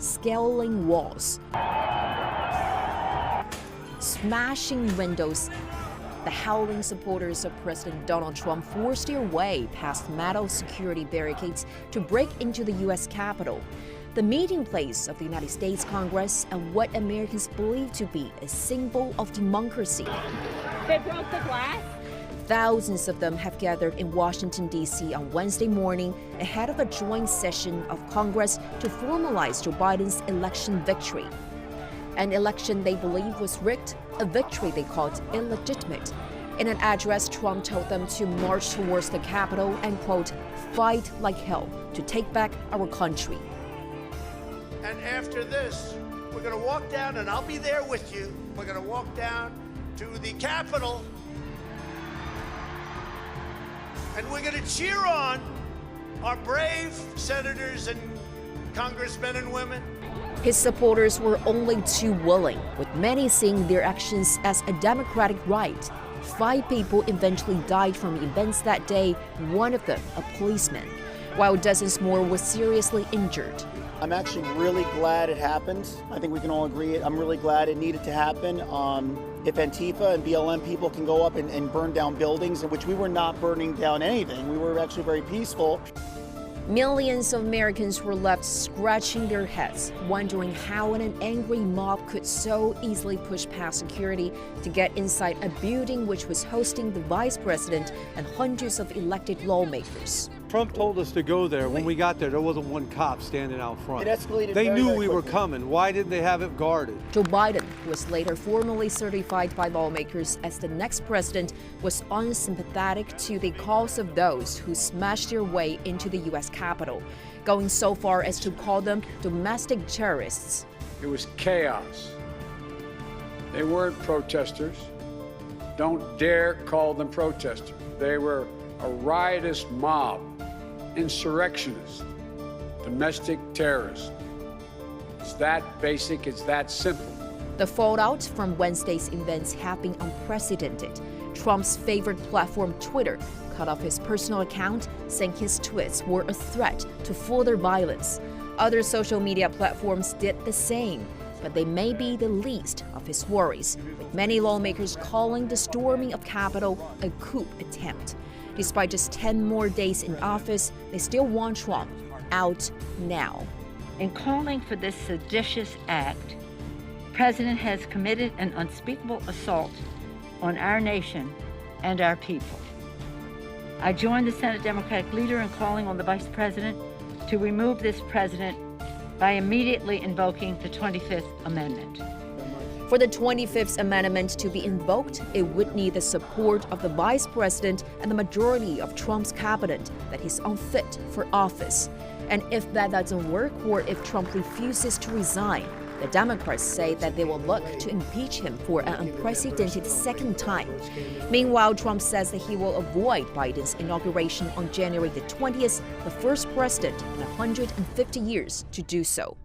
scaling walls, smashing windows. The howling supporters of President Donald Trump forced their way past metal security barricades to break into the U.S. Capitol, the meeting place of the United States Congress and what Americans believe to be a symbol of democracy. They broke the glass? Thousands of them have gathered in Washington, D.C. on Wednesday morning ahead of a joint session of Congress to formalize Joe Biden's election victory. An election they believe was rigged, a victory they called illegitimate. In an address, Trump told them to march towards the Capitol and, quote, fight like hell to take back our country. And after this, we're going to walk down, and I'll be there with you. We're going to walk down to the Capitol, and we're going to cheer on our brave senators and congressmen and women. His supporters were only too willing, with many seeing their actions as a democratic right. 5 people eventually died from events that day, one of them a policeman, while dozens more were seriously injured. I'm actually really glad it happened. I think we can all agree. I'm really glad it needed to happen. If Antifa and BLM people can go up and burn down buildings, in which we were not burning down anything, we were actually very peaceful. Millions of Americans were left scratching their heads, wondering how an angry mob could so easily push past security to get inside a building which was hosting the vice president and hundreds of elected lawmakers. Trump told us to go there. When we got there wasn't one cop standing out front. It escalated They very, knew very we were quickly. coming. Why didn't they have it guarded? Joe Biden was later formally certified by lawmakers as the next president, was unsympathetic to the cause of those who smashed their way into the U.S. Capitol, going so far as to call them domestic terrorists. It was chaos. They weren't protesters. Don't dare call them protesters. They were a riotous mob, insurrectionists, domestic terrorists. It's that basic, it's that simple. The fallout from Wednesday's events have been unprecedented. Trump's favorite platform, Twitter, cut off his personal account, saying his tweets were a threat to further violence. Other social media platforms did the same, but they may be the least of his worries, with many lawmakers calling the storming of Capitol a coup attempt. Despite just 10 more days in office, they still want Trump out now. In calling for this seditious act, the President has committed an unspeakable assault on our nation and our people. I join the Senate Democratic leader in calling on the Vice President to remove this president by immediately invoking the 25th Amendment. For the 25th Amendment to be invoked, it would need the support of the vice president and the majority of Trump's cabinet that he's unfit for office. And if that doesn't work, or if Trump refuses to resign, the Democrats say that they will look to impeach him for an unprecedented second time. Meanwhile, Trump says that he will avoid Biden's inauguration on January the 20th, the first president in 150 years to do so.